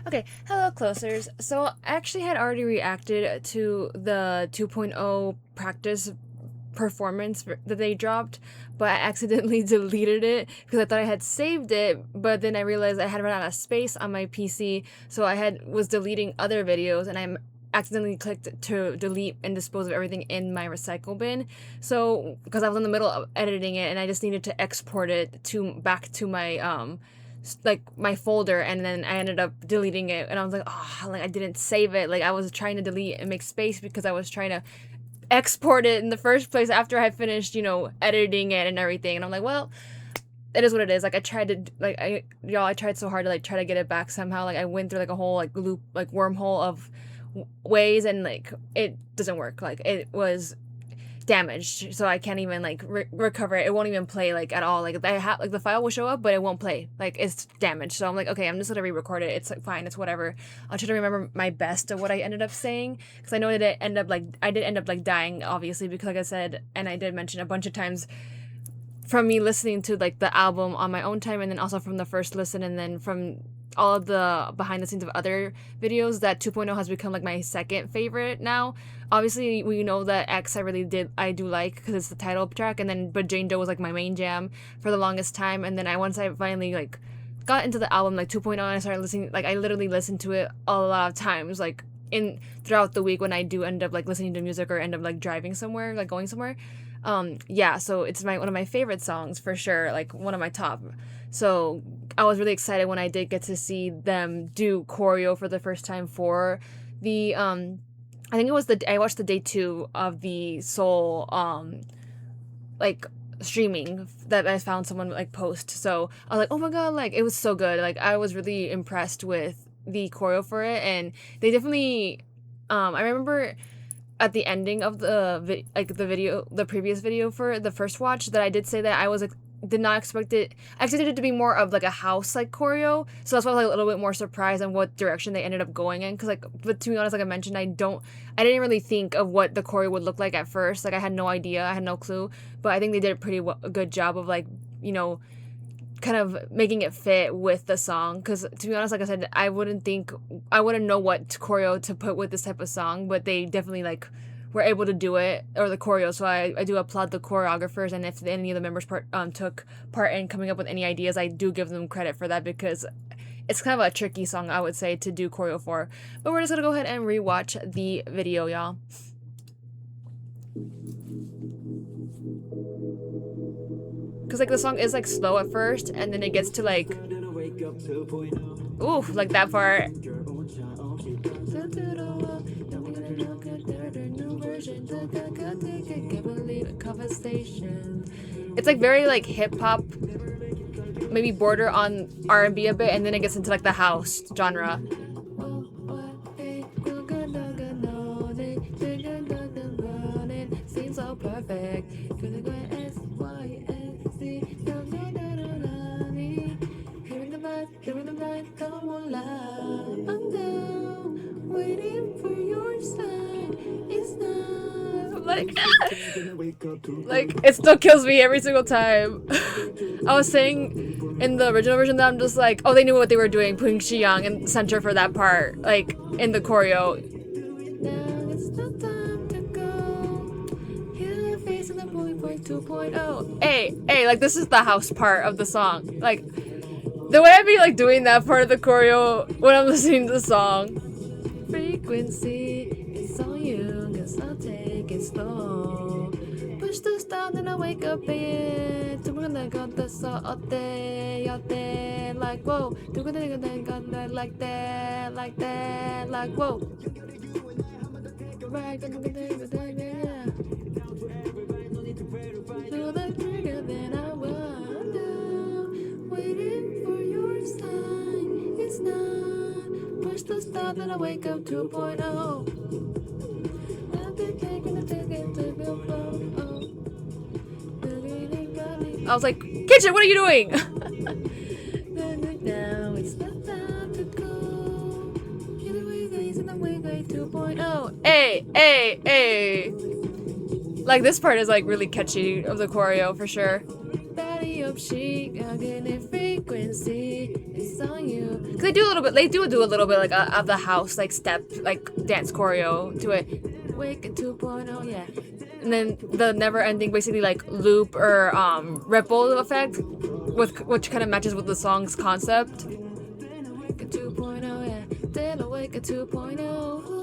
Okay, hello closers. So I actually had already reacted to the 2.0 practice performance that they dropped, but I accidentally deleted it because I thought I had saved it, but then I realized I had run out of space on my PC, so I had was deleting other videos and I accidentally clicked to delete and dispose of everything in my recycle bin. So because I was in the middle of editing it and I just needed to export it to back to my like my folder, and then I ended up deleting it and I was like, oh, like I didn't save it. Like I was trying to delete and make space because I was trying to export it in the first place after I finished, editing it and everything. And I'm like, well, it is what it is. Like I tried to I tried so hard to like try to get it back somehow. Like I went through like a whole like loop, like wormhole of ways, and like it doesn't work. Like it was damaged, so I can't even like recover it. It won't even play like at all. Like I have like the file will show up, but it won't play. Like it's damaged. So I'm like, okay, I'm just gonna re-record it. It's like fine. It's whatever. I'll try to remember my best of what I ended up saying, because I know that I did end up like dying, obviously, because like I said, and I did mention a bunch of times, from me listening to like the album on my own time, and then also from the first listen, and then from all of the behind the scenes of other videos, that 2.0 has become like my second favorite now. Obviously we know that X I do like because it's the title track, and then but Jane Doe was like my main jam for the longest time. And then once I finally like got into the album like 2.0 and I started listening, like I literally listened to it a lot of times, like in throughout the week when I do end up like listening to music or end up like driving somewhere, like going somewhere. Yeah, so it's one of my favorite songs for sure, like one of my top. So I was really excited when I did get to see them do choreo for the first time for the I think it was I watched the day 2 of the Seoul like streaming that I found someone like post. So I was like, oh my god, like it was so good. Like I was really impressed with the choreo for it, and they definitely I remember at the ending of the previous video for the first watch, that I did say that I was like did not expect it. I expected it to be more of like a house like choreo, so that's why I was like a little bit more surprised on what direction they ended up going in. Because like, but to be honest, like I mentioned, I didn't really think of what the choreo would look like at first. Like I had no idea, I had no clue. But I think they did a good job of like kind of making it fit with the song. Because to be honest, like I said, I wouldn't know what choreo to put with this type of song, but they definitely like were able to do it, or the choreo. So I do applaud the choreographers, and if any of the members took part in coming up with any ideas, I do give them credit for that, because it's kind of a tricky song, I would say, to do choreo for. But we're just gonna go ahead and rewatch the video, y'all. Because like the song is like slow at first, and then it gets to like ooh, like that part. It's like very like hip hop, maybe border on R&B a bit, and then it gets into like the house genre. Seems so perfect. Hearing the vibe, come on loud. I'm down, waiting for your sign. It's not like it still kills me every single time. I was saying in the original version that I'm just like, oh, they knew what they were doing, putting Shiyang in the center for that part, like in the choreo. Now it's the time to go. Heal your face in the boy 2.0. Hey, like this is the house part of the song. Like the way I be like doing that part of the choreo when I'm listening to the song. Frequency, it's on you, cause I'll take it slow. Push the start and I wake up in. Like whoa. Like that, like whoa. Right, yeah. To the trigger, then I want down, waiting for your sign. It's not push the stop and I wake up 2.0. I've been taking a ticket to the flow. I was like, Kitchen, what are you doing? Now it's the time to go. Get away, guys, in the way 2.0. Hey. Like this part is like really catchy of the choreo for sure. up, she getting a frequency. It's on you. Cause they do a little bit. They do a little bit like of the house like step like dance choreo to it. Wake at 2.0, yeah. And then the never-ending basically like loop or ripple effect, with which kind of matches with the song's concept. Wake at 2.0, yeah. Then I wake at 2.0.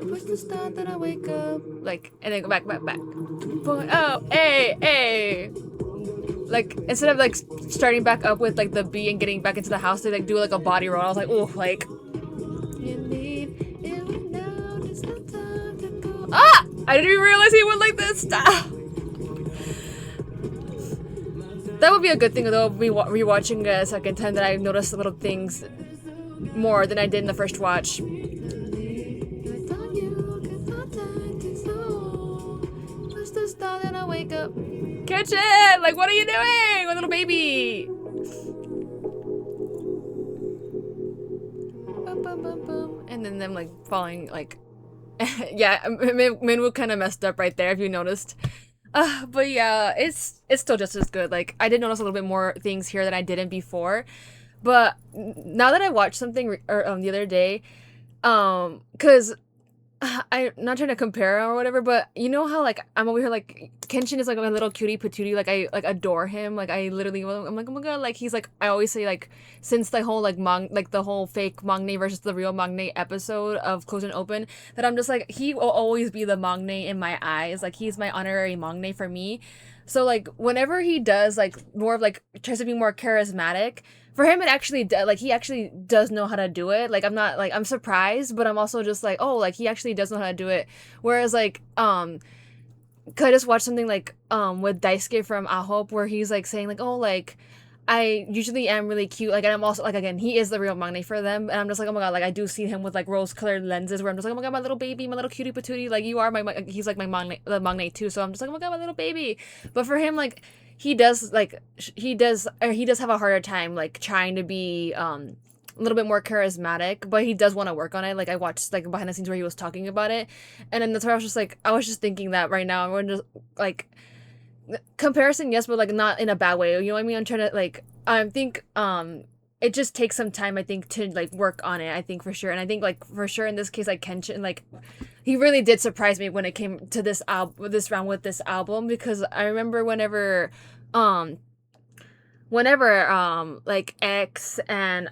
Push the start, then I wake up. Like, and then go back. 2.0, hey. Like, instead of like starting back up with like the beat and getting back into the house, they like do like a body roll. I was like, ooh, like. Ah! I didn't even realize he went like this. Stop. That would be a good thing though, rewatching a second time, that I noticed little things more than I did in the first watch. Wake up. Catch it! Like, what are you doing? My little baby! And then them like falling like yeah, Minwoo kind of messed up right there if you noticed. But yeah, it's still just as good. Like, I did notice a little bit more things here than I didn't before. But now that I watched something the other day, cause I'm not trying to compare or whatever, but you know how like I'm over here like Kenshin is like my little cutie patootie, like I like adore him, like I literally I'm like, oh my god, like he's like, I always say like, since the whole like the whole fake Mangne versus the real Mangne episode of Close and Open, that I'm just like, he will always be the Mangne in my eyes, like he's my honorary Mangne for me. So like whenever he does like more of like tries to be more charismatic, for him it actually like he actually does know how to do it. Like I'm not like, I'm surprised, but I'm also just like, oh, like he actually does know how to do it. Whereas like could I just watch something like with Daisuke from Ahop, where he's like saying like, oh, like I usually am really cute, like, and I'm also like, again, he is the real Mangne for them, and I'm just like, oh my god, like I do see him with like rose colored lenses where I'm just like, oh my god, my little baby, my little cutie patootie, like you are my he's like my Mangne, the Mangne too, so I'm just like, oh my god, my little baby. But for him, like he does have a harder time like trying to be a little bit more charismatic, but he does want to work on it. Like I watched like behind the scenes where he was talking about it, and then that's where I was just thinking that right now, I'm just like, comparison, yes, but like not in a bad way, you know what I mean? I'm trying to like, I think it just takes some time, I think, to like work on it, I think, for sure. And I think like for sure in this case, like Kenshin, like he really did surprise me when it came to this round with this album, because I remember whenever like X and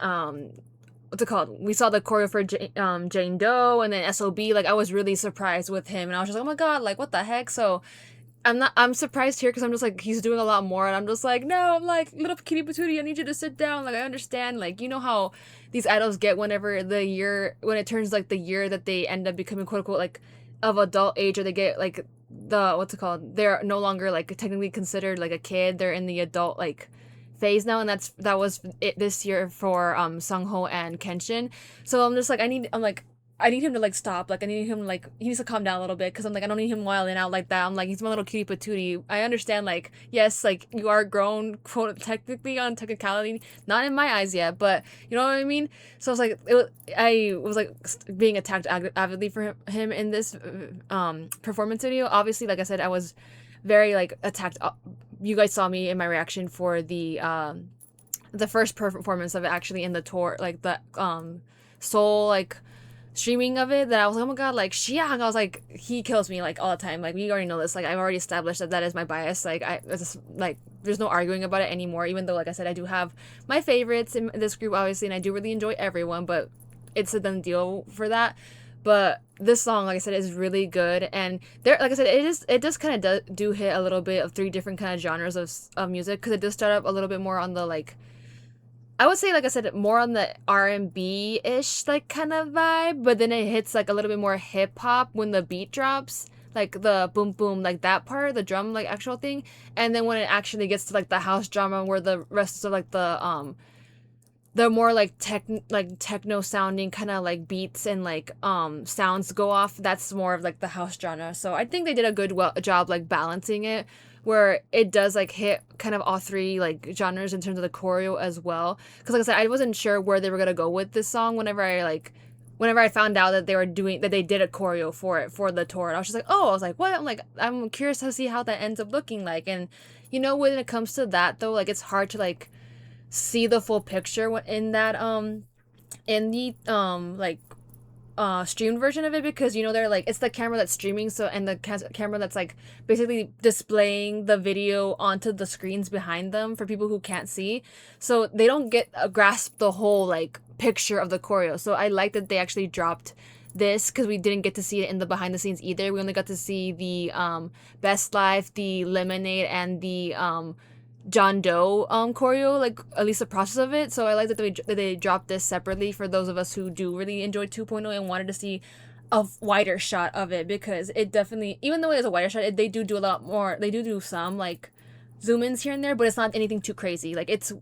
what's it called, we saw the choreo for Jane Doe and then SOB, like I was really surprised with him, and I was just like, oh my god, like what the heck. So I'm surprised here because I'm just like, he's doing a lot more, and I'm just like, no, I'm like, little kitty patootie, I need you to sit down. Like I understand, like, you know how these idols get whenever when it turns like the year that they end up becoming quote unquote like of adult age, or they get like what's it called, they're no longer like technically considered like a kid, they're in the adult like phase now, and that was it this year for Sungho and Kenshin. So I'm just like, I need him to like stop. Like I need him to like, he needs to calm down a little bit, because I'm like, I don't need him wilding out like that. I'm like, he's my little cutie patootie. I understand, like, yes, like you are grown, quote, technically on technicality, not in my eyes yet, but you know what I mean. So I was like, I was like being attacked avidly for him in this performance video. Obviously, like I said, I was very like attacked. You guys saw me in my reaction for the first performance of it, actually, in the tour, like the Seoul like streaming of it, that I was like, oh my god, like Xiang, I was like, he kills me like all the time, like we already know this, like I've already established that is my bias, like it's just, like there's no arguing about it anymore, even though like I said, I do have my favorites in this group, obviously, and I do really enjoy everyone, but it's a done deal for that. But this song, like I said, is really good, and there, like I said, it does kind of do hit a little bit of three different kind of genres of music, because it does start up a little bit more on the like, I would say, like I said, more on the R&B-ish like kind of vibe, but then it hits like a little bit more hip-hop when the beat drops, like the boom boom, like that part, the drum like actual thing, and then when it actually gets to like the house drama where the rest of like the more like techno sounding kind of like beats and like sounds go off, that's more of like the house genre. So I think they did a good job like balancing it, where it does like hit kind of all three like genres in terms of the choreo as well. Because like I said, I wasn't sure where they were gonna go with this song whenever I like whenever I found out that they did a choreo for it for the tour, I was just like, oh, I was like, what? I'm like, I'm curious to see how that ends up looking like. And when it comes to that though, like it's hard to like see the full picture in that in the like streamed version of it, because they're like, it's the camera that's streaming, so, and the camera that's like basically displaying the video onto the screens behind them for people who can't see, so they don't get a grasp the whole like picture of the choreo. So I like that they actually dropped this, because we didn't get to see it in the behind the scenes either. We only got to see the Best Life, the Lemonade, and the John Doe choreo, like at least the process of it. So I like that they dropped this separately for those of us who do really enjoy 2.0 and wanted to see a wider shot of it, because it definitely, even though it is a wider shot, they do a lot more. They do some like zoom ins here and there, but it's not anything too crazy. Like it's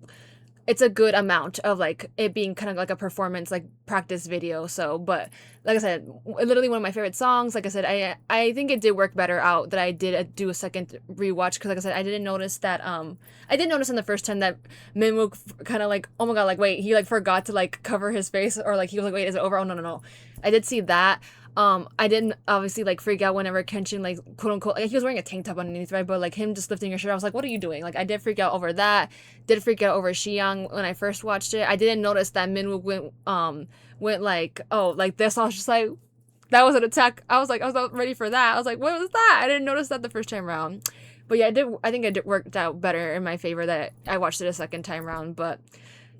a good amount of like it being kind of like a performance, like practice video. So, but like I said, literally one of my favorite songs. Like I said, I think it did work better out that I did do a second rewatch, because like I said, I didn't notice that I did notice in the first time that Minwook kind of like, oh my god, like wait, he like forgot to like cover his face, or like he was like, wait, is it over? Oh no, no, no. I did see that. I didn't obviously like freak out whenever Kenshin like quote unquote, like he was wearing a tank top underneath, right? But like him just lifting your shirt, I was like, what are you doing? Like I did freak out over that. Did freak out over Xiang when I first watched it. I didn't notice that Minwook went like, oh, like this. I was just like, that was an attack. I was not ready for that. I was like, what was that? I didn't notice that the first time around. But yeah, I think it worked out better in my favor that I watched it a second time around. But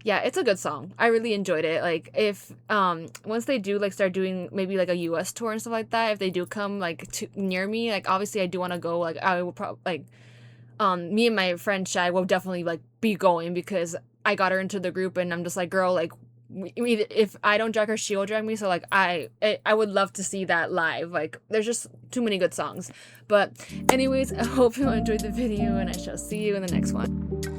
yeah, it's a good song. I really enjoyed it. Like if once they do like start doing maybe like a US tour and stuff like that, if they do come like to near me, like obviously I do want to go. Like I will probably like me and my friend Shai will definitely like be going, because I got her into the group, and I'm just like, girl, like if I don't drag her, she'll drag me. So like I would love to see that live. Like there's just too many good songs. But anyways, I hope you enjoyed the video, and I shall see you in the next one.